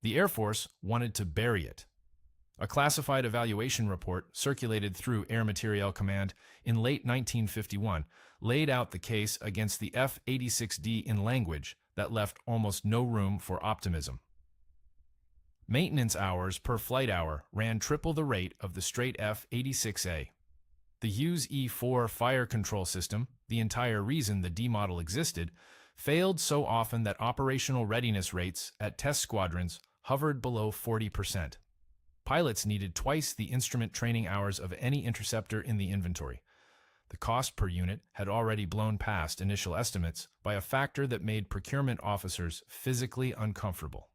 The Air Force wanted to bury it. A classified evaluation report circulated through Air Materiel Command in late 1951 laid out the case against the F-86D in language that left almost no room for optimism. Maintenance hours per flight hour ran triple the rate of the straight F-86A. The Hughes E-4 fire control system, the entire reason the D model existed, failed so often that operational readiness rates at test squadrons hovered below 40%. Pilots needed twice the instrument training hours of any interceptor in the inventory. The cost per unit had already blown past initial estimates by a factor that made procurement officers physically uncomfortable.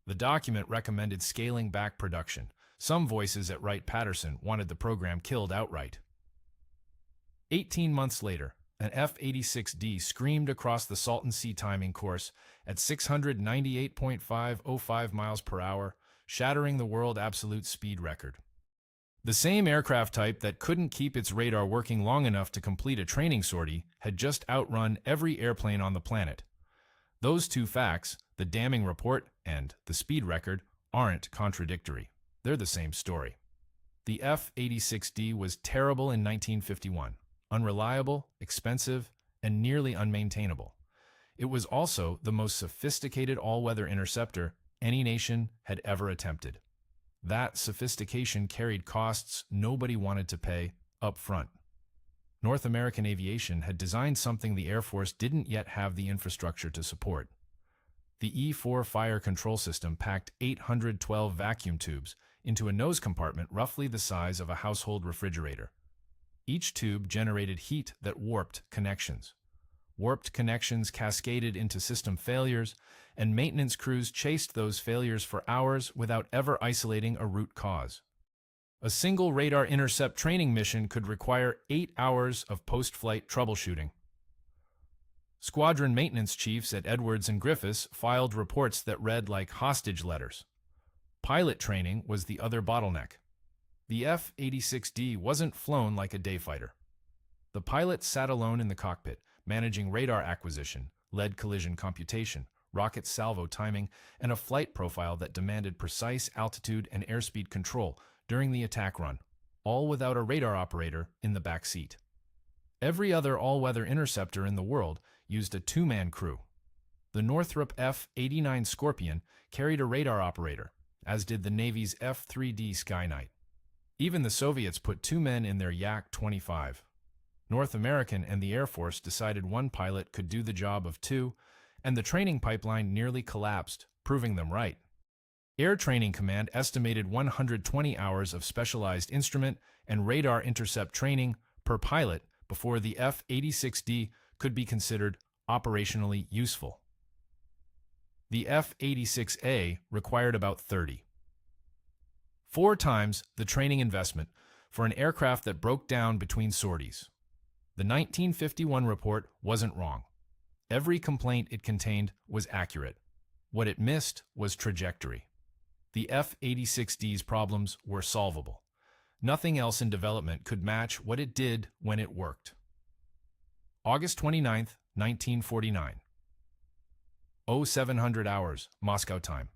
The document recommended scaling back production. Some voices at Wright-Patterson wanted the program killed outright. 18 months later, an F-86D screamed across the Salton Sea timing course at 698.505 miles per hour, shattering the world absolute speed record. The same aircraft type that couldn't keep its radar working long enough to complete a training sortie had just outrun every airplane on the planet. Those two facts, the damning report and the speed record, aren't contradictory. They're the same story. The F-86D was terrible in 1951, unreliable, expensive, and nearly unmaintainable. It was also the most sophisticated all-weather interceptor any nation had ever attempted. That sophistication carried costs nobody wanted to pay up front. North American aviation had designed something the Air Force didn't yet have the infrastructure to support. The E-4 fire control system packed 812 vacuum tubes into a nose compartment roughly the size of a household refrigerator. Each tube generated heat that warped connections. Warped connections cascaded into system failures, and maintenance crews chased those failures for hours without ever isolating a root cause. A single radar intercept training mission could require 8 hours of post-flight troubleshooting. Squadron maintenance chiefs at Edwards and Griffiths filed reports that read like hostage letters. Pilot training was the other bottleneck. The F-86D wasn't flown like a dayfighter. The pilot sat alone in the cockpit, managing radar acquisition, lead collision computation, rocket salvo timing, and a flight profile that demanded precise altitude and airspeed control during the attack run, all without a radar operator in the back seat. Every other all-weather interceptor in the world used a two-man crew. The Northrop F-89 Scorpion carried a radar operator, as did the Navy's F-3D Skyknight. Even the Soviets put 2 men in their Yak-25. North American and the Air Force decided one pilot could do the job of 2, and the training pipeline nearly collapsed, proving them right. Air Training Command estimated 120 hours of specialized instrument and radar intercept training per pilot before the F-86D could be considered operationally useful. The F-86A required about 30. 4 times the training investment for an aircraft that broke down between sorties. The 1951 report wasn't wrong. Every complaint it contained was accurate. What it missed was trajectory. The F-86D's problems were solvable. Nothing else in development could match what it did when it worked. August 29, 1949. 0700 hours, Moscow time.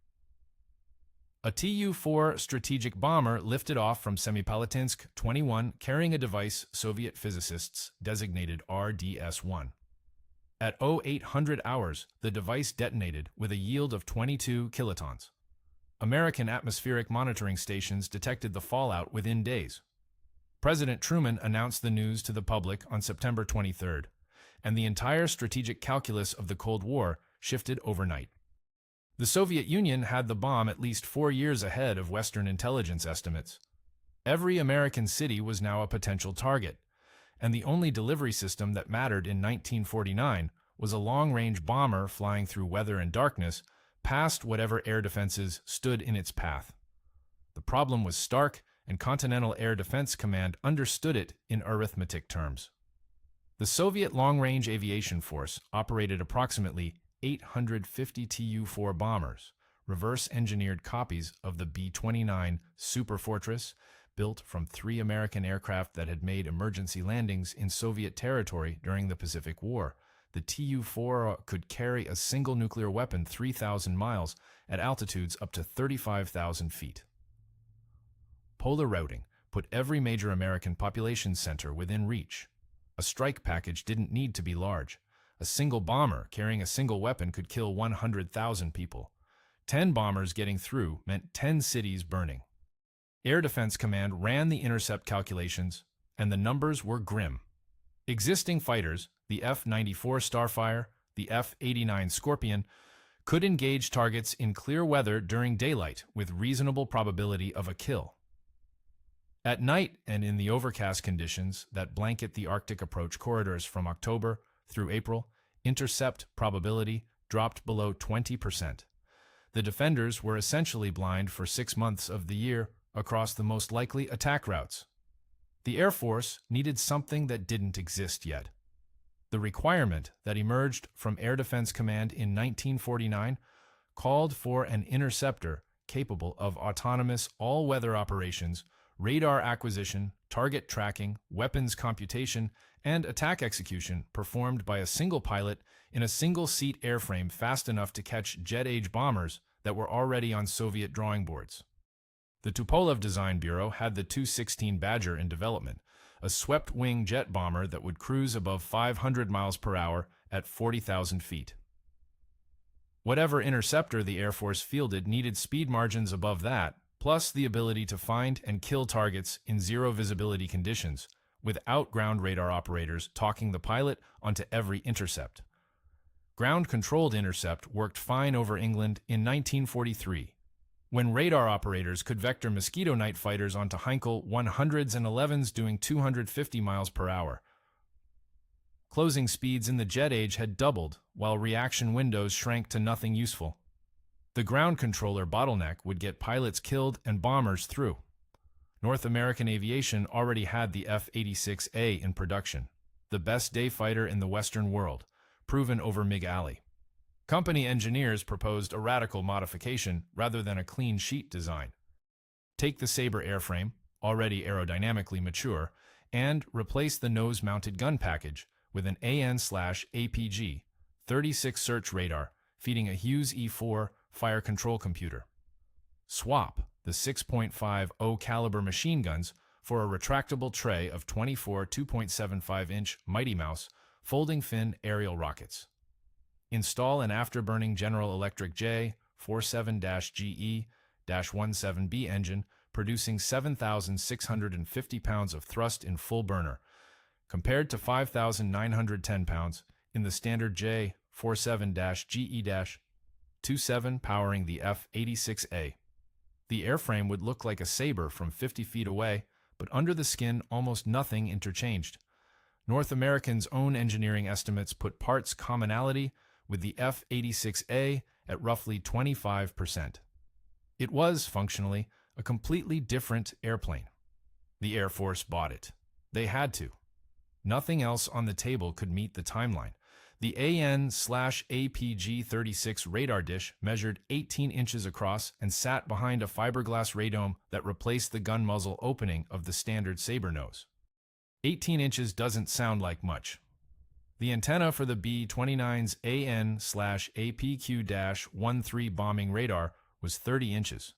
A Tu-4 strategic bomber lifted off from Semipalatinsk-21 carrying a device Soviet physicists designated RDS-1. At 0800 hours, the device detonated with a yield of 22 kilotons. American atmospheric monitoring stations detected the fallout within days. President Truman announced the news to the public on September 23rd, and the entire strategic calculus of the Cold War shifted overnight. The Soviet Union had the bomb at least 4 years ahead of Western intelligence estimates. Every American city was now a potential target, and the only delivery system that mattered in 1949 was a long-range bomber flying through weather and darkness past whatever air defenses stood in its path. The problem was stark, and Continental Air Defense Command understood it in arithmetic terms. The Soviet Long-Range Aviation Force operated approximately 850 Tu-4 bombers, reverse-engineered copies of the B-29 Superfortress, built from 3 American aircraft that had made emergency landings in Soviet territory during the Pacific War, the Tu-4 could carry a single nuclear weapon 3,000 miles at altitudes up to 35,000 feet. Polar routing put every major American population center within reach. A strike package didn't need to be large. A single bomber carrying a single weapon could kill 100,000 people. 10 bombers getting through meant 10 cities burning. Air Defense Command ran the intercept calculations, and the numbers were grim. Existing fighters, the F-94 Starfire, the F-89 Scorpion, could engage targets in clear weather during daylight with reasonable probability of a kill. At night and in the overcast conditions that blanket the Arctic approach corridors from October through April, intercept probability dropped below 20%. The defenders were essentially blind for 6 months of the year across the most likely attack routes. The Air Force needed something that didn't exist yet. The requirement that emerged from Air Defense Command in 1949 called for an interceptor capable of autonomous all-weather operations, radar acquisition, target tracking, weapons computation, and attack execution performed by a single pilot in a single-seat airframe fast enough to catch jet-age bombers that were already on Soviet drawing boards. The Tupolev Design Bureau had the Tu-16 Badger in development, a swept-wing jet bomber that would cruise above 500 miles per hour at 40,000 feet. Whatever interceptor the Air Force fielded needed speed margins above that, plus the ability to find and kill targets in zero visibility conditions, without ground radar operators talking the pilot onto every intercept. Ground-controlled intercept worked fine over England in 1943, when radar operators could vector Mosquito night fighters onto Heinkel 100s and 11s doing 250 miles per hour. Closing speeds in the jet age had doubled, while reaction windows shrank to nothing useful. The ground controller bottleneck would get pilots killed and bombers through. North American aviation already had the F-86A in production, the best day fighter in the Western world, proven over MiG-Ali. Company engineers proposed a radical modification rather than a clean sheet design. Take the Sabre airframe, already aerodynamically mature, and replace the nose-mounted gun package with an AN/APG 36 search radar feeding a Hughes E-4 fire control computer. Swap the 6.50 caliber machine guns for a retractable tray of 24 2.75-inch Mighty Mouse folding fin aerial rockets. Install an afterburning General Electric J47-GE-17B engine producing 7,650 pounds of thrust in full burner, compared to 5,910 pounds in the standard J47-GE-27 powering the F-86A. The airframe would look like a Sabre from 50 feet away, but under the skin almost nothing interchanged. North Americans' own engineering estimates put parts commonality with the F-86A at roughly 25%. It was, functionally, a completely different airplane. The Air Force bought it. They had to. Nothing else on the table could meet the timeline. The AN/APG-36 radar dish measured 18 inches across and sat behind a fiberglass radome that replaced the gun muzzle opening of the standard Sabre nose. 18 inches doesn't sound like much. The antenna for the B-29's AN/APQ-13 bombing radar was 30 inches.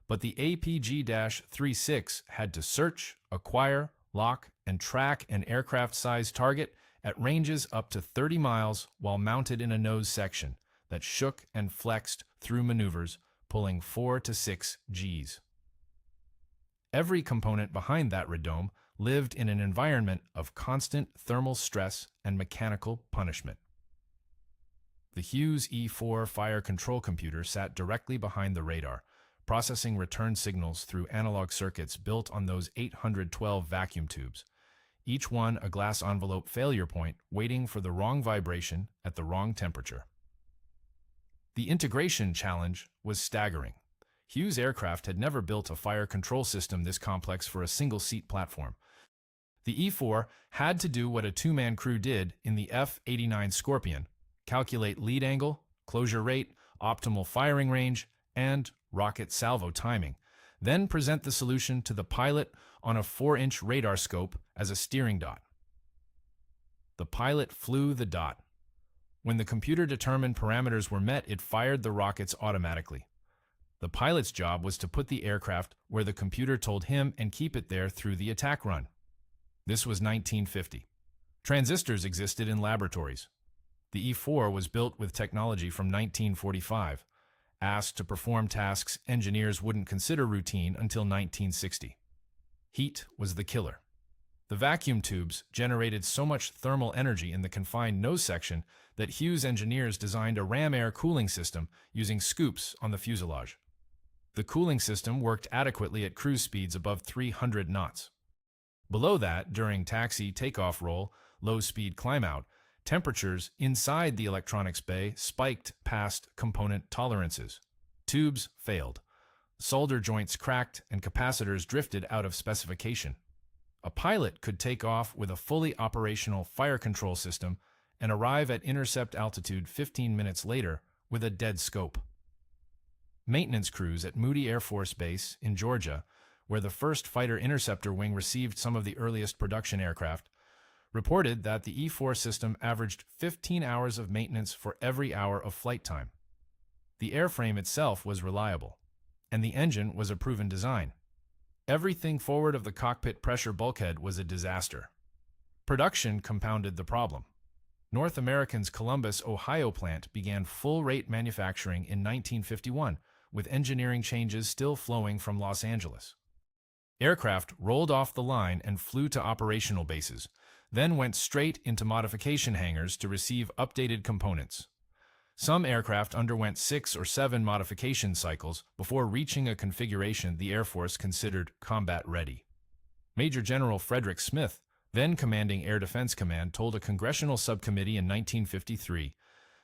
But the APG-36 had to search, acquire, lock, and track an aircraft-sized target at ranges up to 30 miles while mounted in a nose section that shook and flexed through maneuvers, pulling 4 to 6 Gs. Every component behind that radome lived in an environment of constant thermal stress and mechanical punishment. The Hughes E-4 fire control computer sat directly behind the radar, processing return signals through analog circuits built on those 812 vacuum tubes, each one a glass envelope failure point waiting for the wrong vibration at the wrong temperature. The integration challenge was staggering. Hughes Aircraft had never built a fire control system this complex for a single-seat platform. The E-4 had to do what a two-man crew did in the F-89 Scorpion: calculate lead angle, closure rate, optimal firing range, and rocket salvo timing, then present the solution to the pilot on a 4-inch radar scope as a steering dot. The pilot flew the dot, When the computer-determined parameters were met, it fired the rockets automatically. The pilot's job was to put the aircraft where the computer told him and keep it there through the attack run. This was 1950. Transistors existed in laboratories. The E-4 was built with technology from 1945, asked to perform tasks engineers wouldn't consider routine until 1960. Heat was the killer. The vacuum tubes generated so much thermal energy in the confined nose section that Hughes engineers designed a ram air cooling system using scoops on the fuselage. The cooling system worked adequately at cruise speeds above 300 knots. Below that, during taxi, takeoff roll, low-speed climb-out, temperatures inside the electronics bay spiked past component tolerances. Tubes failed. Solder joints cracked and capacitors drifted out of specification. A pilot could take off with a fully operational fire control system and arrive at intercept altitude 15 minutes later with a dead scope. Maintenance crews at Moody Air Force Base in Georgia, where the first fighter interceptor wing received some of the earliest production aircraft, reported that the E-4 system averaged 15 hours of maintenance for every hour of flight time. The airframe itself was reliable, and the engine was a proven design. Everything forward of the cockpit pressure bulkhead was a disaster. Production compounded the problem. North American's Columbus, Ohio plant began full-rate manufacturing in 1951, with engineering changes still flowing from Los Angeles. Aircraft rolled off the line and flew to operational bases, then went straight into modification hangars to receive updated components. Some aircraft underwent 6 or 7 modification cycles before reaching a configuration the Air Force considered combat-ready. Major General Frederick Smith, then commanding Air Defense Command, told a congressional subcommittee in 1953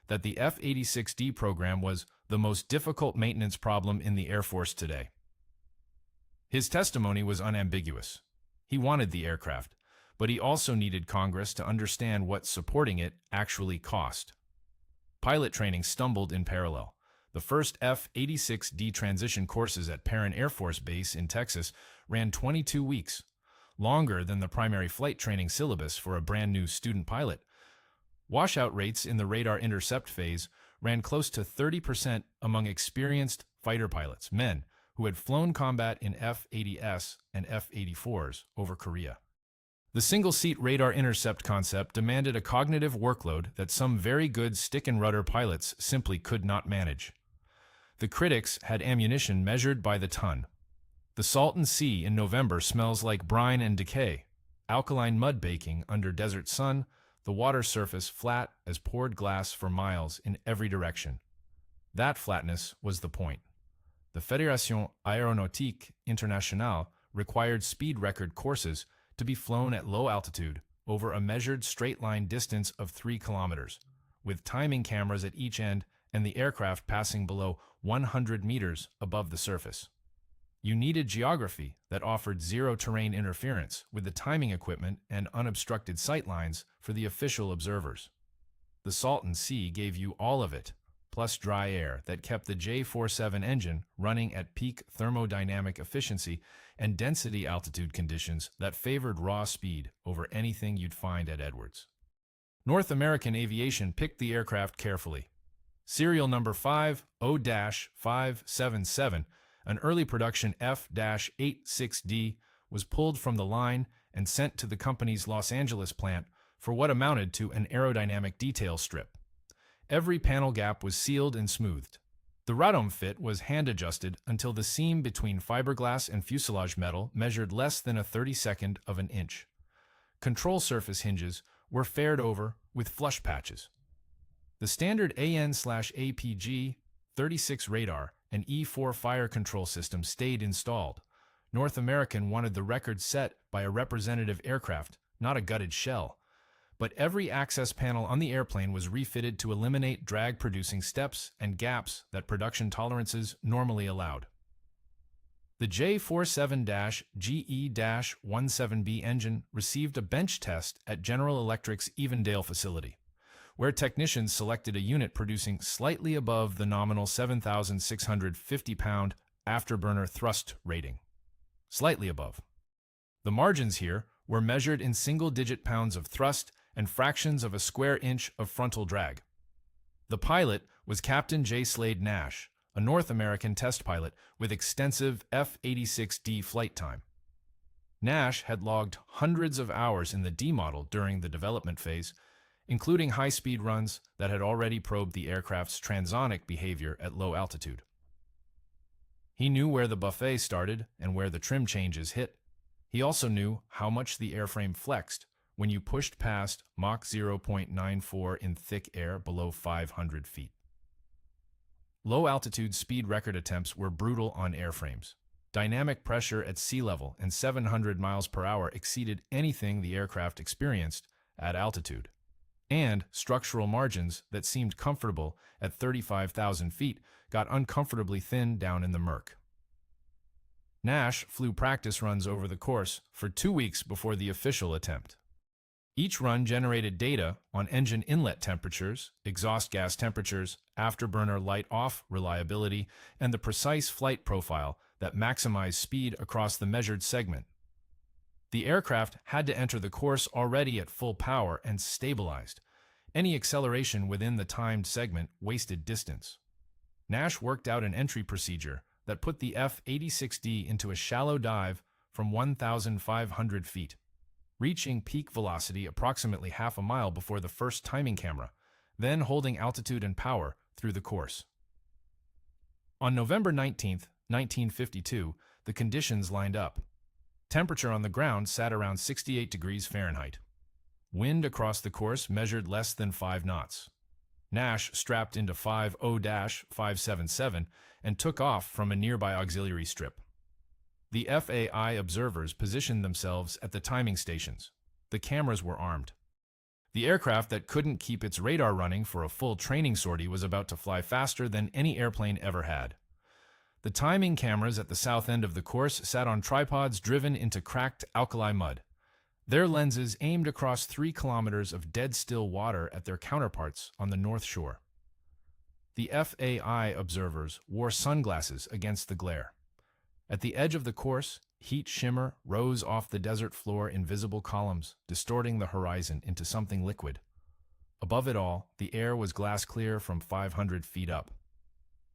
that the F-86D program was the most difficult maintenance problem in the Air Force today. His testimony was unambiguous. He wanted the aircraft, but he also needed Congress to understand what supporting it actually cost. Pilot training stumbled in parallel. The first F-86D transition courses at Perrin Air Force Base in Texas ran 22 weeks, longer than the primary flight training syllabus for a brand new student pilot. Washout rates in the radar intercept phase ran close to 30% among experienced fighter pilots, men who had flown combat in F-80S and F-84s over Korea. The single-seat radar intercept concept demanded a cognitive workload that some very good stick-and-rudder pilots simply could not manage. The critics had ammunition measured by the ton. The Salton Sea in November smells like brine and decay, alkaline mud baking under desert sun, the water surface flat as poured glass for miles in every direction. That flatness was the point. The Fédération Aéronautique Internationale required speed record courses to be flown at low altitude over a measured straight-line distance of 3 kilometers, with timing cameras at each end and the aircraft passing below 100 meters above the surface. You needed geography that offered zero terrain interference with the timing equipment and unobstructed sight lines for the official observers. The Salton Sea gave you all of it, plus dry air that kept the J-47 engine running at peak thermodynamic efficiency and density altitude conditions that favored raw speed over anything you'd find at Edwards. North American Aviation picked the aircraft carefully. Serial number 50-577, an early production F-86D, was pulled from the line and sent to the company's Los Angeles plant for what amounted to an aerodynamic detail strip. Every panel gap was sealed and smoothed. The radome fit was hand-adjusted until the seam between fiberglass and fuselage metal measured less than a 32nd of an inch. Control surface hinges were faired over with flush patches. The standard AN/APG 36 radar and E-4 fire control system stayed installed. North American wanted the record set by a representative aircraft, not a gutted shell. But every access panel on the airplane was refitted to eliminate drag-producing steps and gaps that production tolerances normally allowed. The J47-GE-17B engine received a bench test at General Electric's Evendale facility, where technicians selected a unit producing slightly above the nominal 7,650-pound afterburner thrust rating. Slightly above. The margins here were measured in single-digit pounds of thrust and fractions of a square inch of frontal drag. The pilot was Captain J. Slade Nash, a North American test pilot with extensive F-86D flight time. Nash had logged hundreds of hours in the D model during the development phase, including high-speed runs that had already probed the aircraft's transonic behavior at low altitude. He knew where the buffet started and where the trim changes hit. He also knew how much the airframe flexed when you pushed past Mach 0.94 in thick air below 500 feet. Low-altitude speed record attempts were brutal on airframes. Dynamic pressure at sea level and 700 miles per hour exceeded anything the aircraft experienced at altitude, and structural margins that seemed comfortable at 35,000 feet got uncomfortably thin down in the murk. Nash flew practice runs over the course for 2 weeks before the official attempt. Each run generated data on engine inlet temperatures, exhaust gas temperatures, afterburner light-off reliability, and the precise flight profile that maximized speed across the measured segment. The aircraft had to enter the course already at full power and stabilized. Any acceleration within the timed segment wasted distance. Nash worked out an entry procedure that put the F-86D into a shallow dive from 1,500 feet, reaching peak velocity approximately half a mile before the first timing camera, then holding altitude and power through the course. On November 19, 1952, the conditions lined up. Temperature on the ground sat around 68 degrees Fahrenheit. Wind across the course measured less than 5 knots. Nash strapped into 50-577 and took off from a nearby auxiliary strip. The FAI observers positioned themselves at the timing stations. The cameras were armed. The aircraft that couldn't keep its radar running for a full training sortie was about to fly faster than any airplane ever had. The timing cameras at the south end of the course sat on tripods driven into cracked alkali mud. Their lenses aimed across 3 kilometers of dead-still water at their counterparts on the north shore. The FAI observers wore sunglasses against the glare. At the edge of the course, heat shimmer rose off the desert floor in visible columns, distorting the horizon into something liquid. Above it all, the air was glass clear from 500 feet up.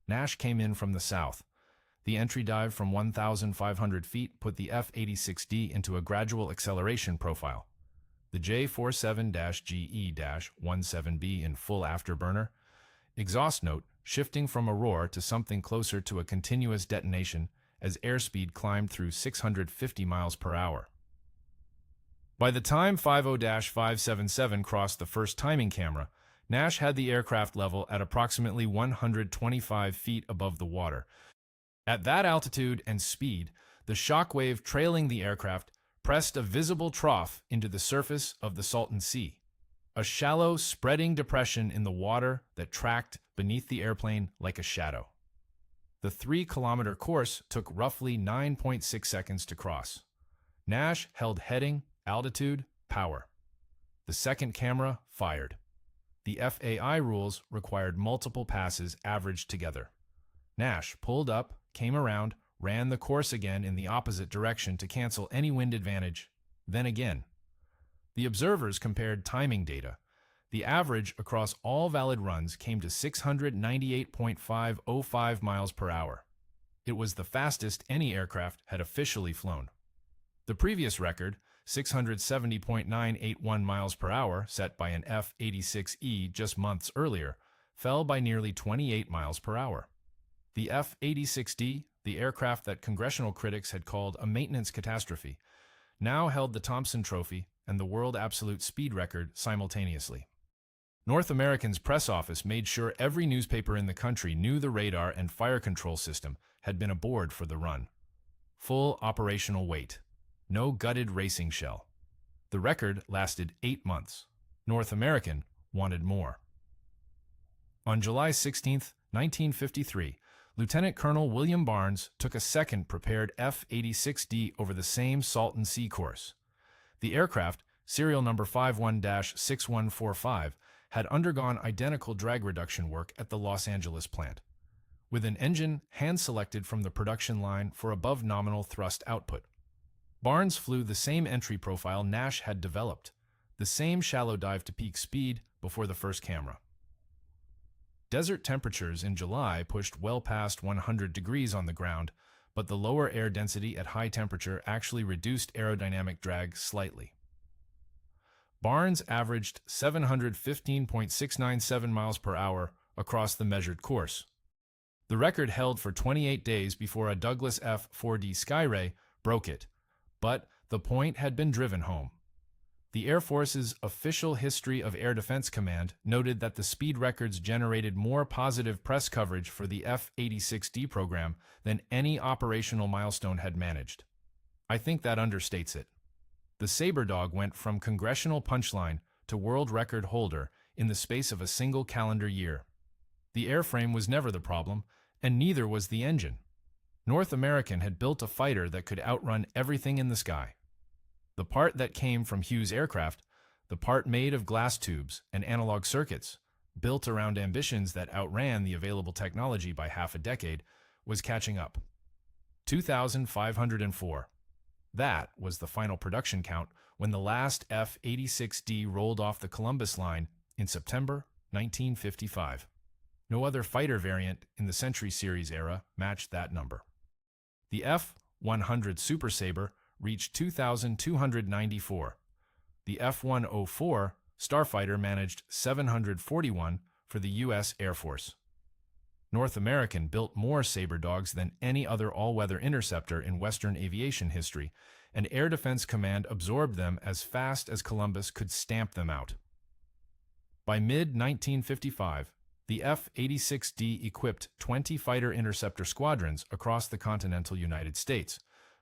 Nash came in from the south. The entry dive from 1,500 feet put the F-86D into a gradual acceleration profile. The J-47-GE-17B in full afterburner. Exhaust note shifting from a roar to something closer to a continuous detonation as airspeed climbed through 650 miles per hour. By the time 50-577 crossed the first timing camera, Nash had the aircraft level at approximately 125 feet above the water. At that altitude and speed, the shock wave trailing the aircraft pressed a visible trough into the surface of the Salton Sea, a shallow, spreading depression in the water that tracked beneath the airplane like a shadow. The 3-kilometer course took roughly 9.6 seconds to cross. Nash held heading, altitude, power. The second camera fired. The FAI rules required multiple passes averaged together. Nash pulled up, came around, ran the course again in the opposite direction to cancel any wind advantage, then again. The observers compared timing data. The average across all valid runs came to 698.505 miles per hour. It was the fastest any aircraft had officially flown. The previous record, 670.981 miles per hour, set by an F-86E just months earlier, fell by nearly 28 miles per hour. The F-86D, the aircraft that congressional critics had called a maintenance catastrophe, now held the Thompson Trophy and the world absolute speed record simultaneously. North American's press office made sure every newspaper in the country knew the radar and fire control system had been aboard for the run. Full operational weight. No gutted racing shell. The record lasted 8 months. North American wanted more. On July 16, 1953, Lieutenant Colonel William Barnes took a second prepared F-86D over the same Salton Sea course. The aircraft, serial number 51-6145, had undergone identical drag reduction work at the Los Angeles plant, with an engine hand-selected from the production line for above-nominal thrust output. Barnes flew the same entry profile Nash had developed, the same shallow dive to peak speed before the first camera. Desert temperatures in July pushed well past 100 degrees on the ground, but the lower air density at high temperature actually reduced aerodynamic drag slightly. Barnes averaged 715.697 miles per hour across the measured course. The record held for 28 days before a Douglas F-4D Skyray broke it, but the point had been driven home. The Air Force's official History of Air Defense Command noted that the speed records generated more positive press coverage for the F-86D program than any operational milestone had managed. I think that understates it. The Sabre Dog went from congressional punchline to world record holder in the space of a single calendar year. The airframe was never the problem, and neither was the engine. North American had built a fighter that could outrun everything in the sky. The part that came from Hughes aircraft, the part made of glass tubes and analog circuits, built around ambitions that outran the available technology by half a decade, was catching up. 2,504. That was the final production count when the last F-86D rolled off the Columbus line in September 1955. No other fighter variant in the Century Series era matched that number. The F-100 Super Sabre reached 2,294. The F-104 Starfighter managed 741 for the U.S. Air Force. North American built more Sabre Dogs than any other all-weather interceptor in Western aviation history, and Air Defense Command absorbed them as fast as Columbus could stamp them out. By mid-1955, the F-86D equipped 20 fighter interceptor squadrons across the continental United States,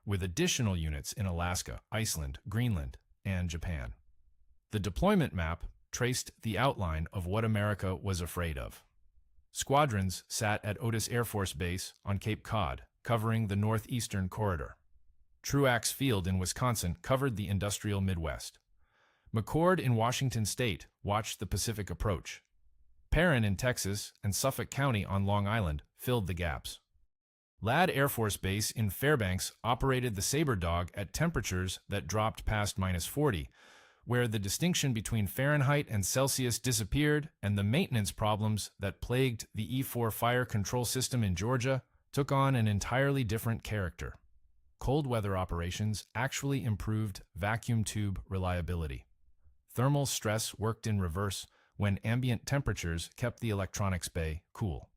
with additional units in Alaska, Iceland, Greenland, and Japan. The deployment map traced the outline of what America was afraid of. Squadrons sat at Otis Air Force Base on Cape Cod, covering the northeastern corridor. Truax Field in Wisconsin covered the industrial Midwest. McChord in Washington State watched the Pacific approach. Perrin in Texas and Suffolk County on Long Island filled the gaps. Ladd Air Force Base in Fairbanks operated the Sabre Dog at temperatures that dropped past -40, where the distinction between Fahrenheit and Celsius disappeared and the maintenance problems that plagued the E-4 fire control system in Georgia took on an entirely different character. Cold weather operations actually improved vacuum tube reliability. Thermal stress worked in reverse when ambient temperatures kept the electronics bay cool.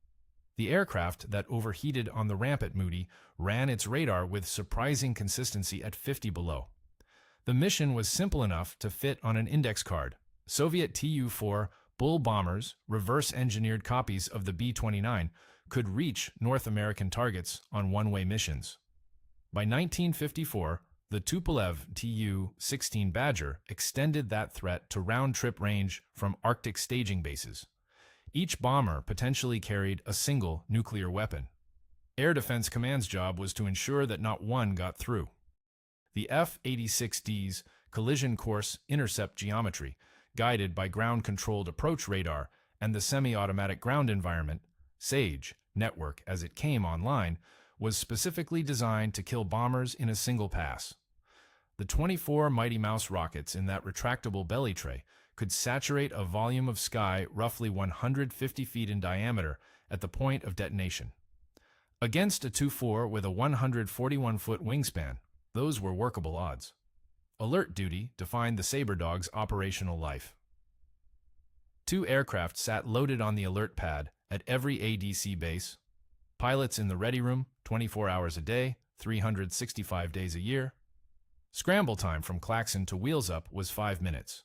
The aircraft that overheated on the ramp at Moody ran its radar with surprising consistency at 50 below. The mission was simple enough to fit on an index card. Soviet Tu-4 Bull bombers, reverse-engineered copies of the B-29, could reach North American targets on one-way missions. By 1954, the Tupolev Tu-16 Badger extended that threat to round-trip range from Arctic staging bases. Each bomber potentially carried a single nuclear weapon. Air Defense Command's job was to ensure that not one got through. The F-86D's collision course intercept geometry, guided by ground-controlled approach radar and the semi-automatic ground environment, SAGE, network as it came online, was specifically designed to kill bombers in a single pass. The 24 Mighty Mouse rockets in that retractable belly tray could saturate a volume of sky roughly 150 feet in diameter at the point of detonation. Against a Tu-4 with a 141-foot wingspan, those were workable odds. Alert duty defined the Sabre Dog's operational life. 2 aircraft sat loaded on the alert pad at every ADC base. Pilots in the ready room, 24 hours a day, 365 days a year. Scramble time from klaxon to wheels up was 5 minutes.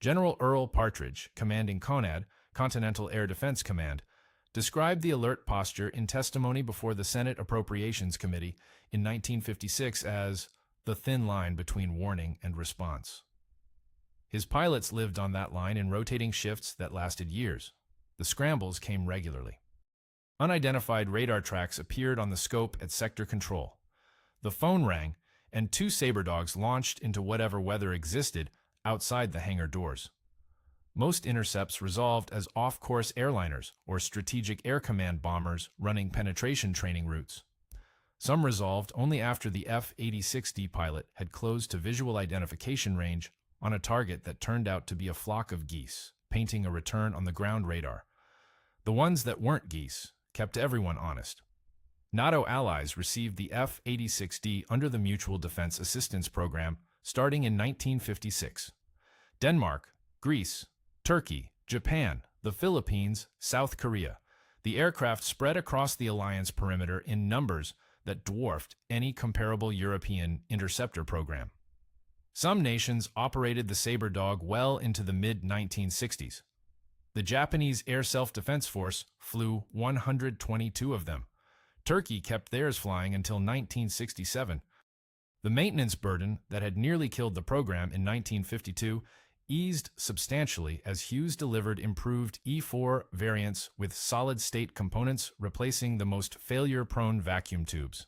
General Earl Partridge, commanding CONAD, Continental Air Defense Command, described the alert posture in testimony before the Senate Appropriations Committee in 1956 as the thin line between warning and response. His pilots lived on that line in rotating shifts that lasted years. The scrambles came regularly. Unidentified radar tracks appeared on the scope at sector control. The phone rang, and 2 Sabre Dogs launched into whatever weather existed outside the hangar doors. Most intercepts resolved as off-course airliners or strategic air command bombers running penetration training routes. Some resolved only after the F-86D pilot had closed to visual identification range on a target that turned out to be a flock of geese, painting a return on the ground radar. The ones that weren't geese kept everyone honest. NATO allies received the F-86D under the Mutual Defense Assistance Program starting in 1956. Denmark, Greece, Turkey, Japan, the Philippines, South Korea. The aircraft spread across the alliance perimeter in numbers that dwarfed any comparable European interceptor program. Some nations operated the Sabre Dog well into the mid-1960s. The Japanese Air Self-Defense Force flew 122 of them. Turkey kept theirs flying until 1967. The maintenance burden that had nearly killed the program in 1952 eased substantially as Hughes delivered improved E-4 variants with solid-state components replacing the most failure-prone vacuum tubes.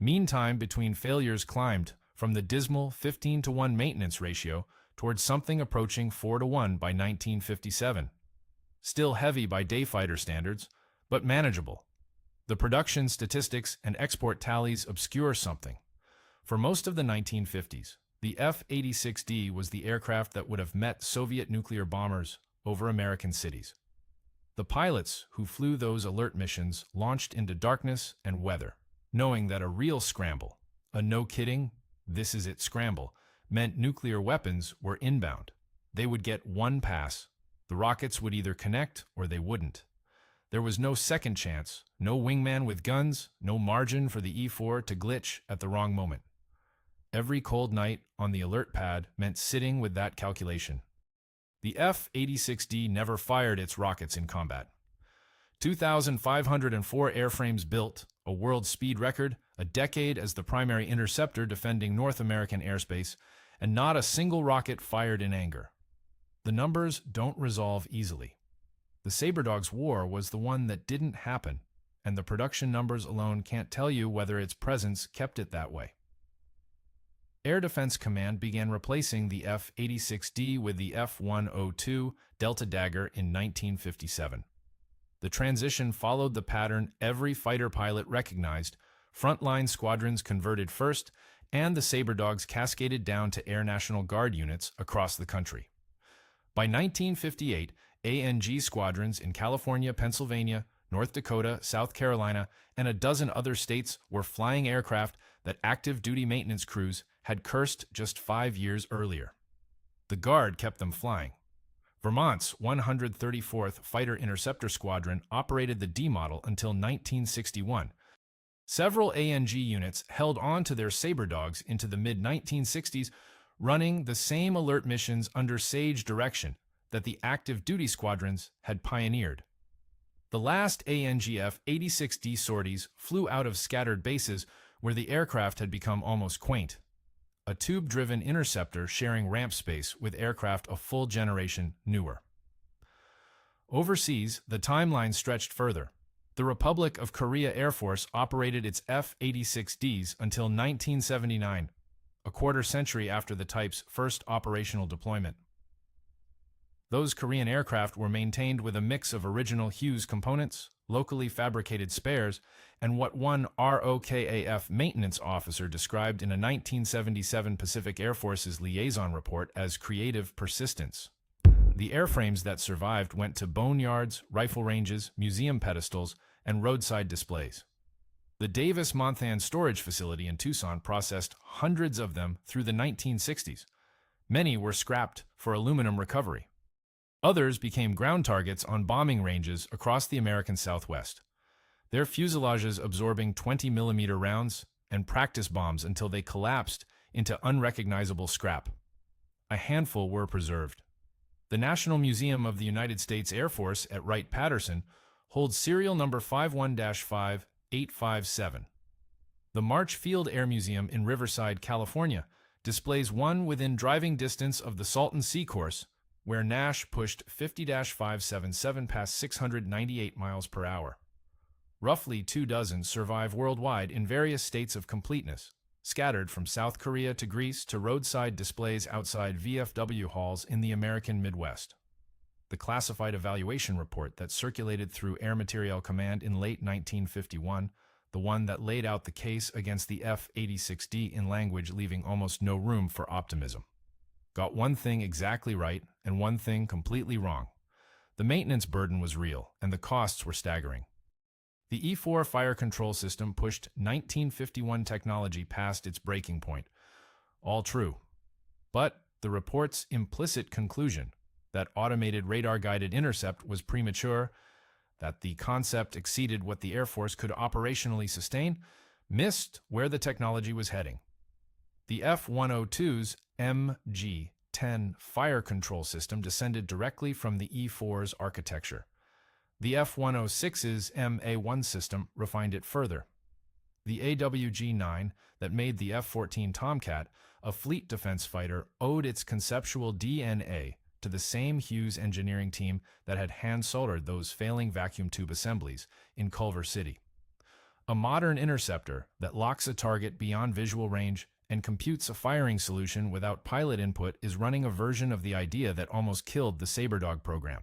Meantime between failures climbed from the dismal 15-to-1 maintenance ratio towards something approaching 4-to-1 by 1957. Still heavy by dayfighter standards, but manageable. The production statistics and export tallies obscure something. For most of the 1950s, the F-86D was the aircraft that would have met Soviet nuclear bombers over American cities. The pilots who flew those alert missions launched into darkness and weather, knowing that a real scramble, a no-kidding, this-is-it scramble, meant nuclear weapons were inbound. They would get one pass. The rockets would either connect or they wouldn't. There was no second chance, no wingman with guns, no margin for the E-4 to glitch at the wrong moment. Every cold night on the alert pad meant sitting with that calculation. The F-86D never fired its rockets in combat. 2,504 airframes built, a world speed record, a decade as the primary interceptor defending North American airspace, and not a single rocket fired in anger. The numbers don't resolve easily. The Sabre Dog's war was the one that didn't happen, and the production numbers alone can't tell you whether its presence kept it that way. Air Defense Command began replacing the F-86D with the F-102 Delta Dagger in 1957. The transition followed the pattern every fighter pilot recognized: frontline squadrons converted first, and the Sabre Dogs cascaded down to Air National Guard units across the country. By 1958, ANG squadrons in California, Pennsylvania, North Dakota, South Carolina, and a dozen other states were flying aircraft that active-duty maintenance crews had cursed just 5 years earlier. The Guard kept them flying. Vermont's 134th Fighter Interceptor Squadron operated the D model until 1961. Several ANG units held on to their Sabre Dogs into the mid-1960s, running the same alert missions under SAGE direction that the active-duty squadrons had pioneered. The last ANGF 86D sorties flew out of scattered bases where the aircraft had become almost quaint. A tube-driven interceptor sharing ramp space with aircraft a full generation newer. Overseas, the timeline stretched further. The Republic of Korea Air Force operated its F-86Ds until 1979, a quarter century after the type's first operational deployment. Those Korean aircraft were maintained with a mix of original Hughes components, locally fabricated spares, and what one ROKAF maintenance officer described in a 1977 Pacific Air Force's liaison report as creative persistence. The airframes that survived went to boneyards, rifle ranges, museum pedestals, and roadside displays. The Davis-Monthan storage facility in Tucson processed hundreds of them through the 1960s. Many were scrapped for aluminum recovery. Others became ground targets on bombing ranges across the American Southwest, their fuselages absorbing 20mm rounds and practice bombs until they collapsed into unrecognizable scrap. A handful were preserved. The National Museum of the United States Air Force at Wright-Patterson holds serial number 51-5857. The March Field Air Museum in Riverside, California, displays one within driving distance of the Salton Sea course, where Nash pushed 50-577 past 698 miles per hour. Roughly 24 survive worldwide in various states of completeness, scattered from South Korea to Greece to roadside displays outside VFW halls in the American Midwest. The classified evaluation report that circulated through Air Materiel Command in late 1951, the one that laid out the case against the F-86D in language leaving almost no room for optimism, got one thing exactly right and one thing completely wrong. The maintenance burden was real, and the costs were staggering. The E-4 fire control system pushed 1951 technology past its breaking point. All true. But the report's implicit conclusion that automated radar-guided intercept was premature, that the concept exceeded what the Air Force could operationally sustain, missed where the technology was heading. The F-102's MG-10 fire control system descended directly from the E-4's architecture. The F-106's MA-1 system refined it further. The AWG-9 that made the F-14 Tomcat, a fleet defense fighter, owed its conceptual DNA to the same Hughes engineering team that had hand-soldered those failing vacuum tube assemblies in Culver City. A modern interceptor that locks a target beyond visual range and computes a firing solution without pilot input is running a version of the idea that almost killed the Saberdog program.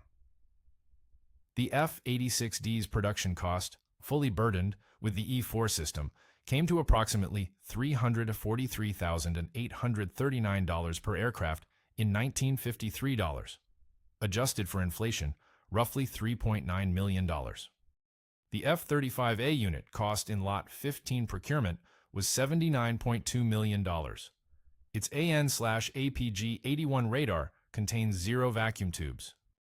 The F-86D's production cost, fully burdened with the E-4 system, came to approximately $343,839 per aircraft in 1953 dollars. Adjusted for inflation, roughly $3.9 million. The F-35A unit cost in Lot 15 procurement was $79.2 million. Its AN/APG-81 radar contains 0 vacuum tubes.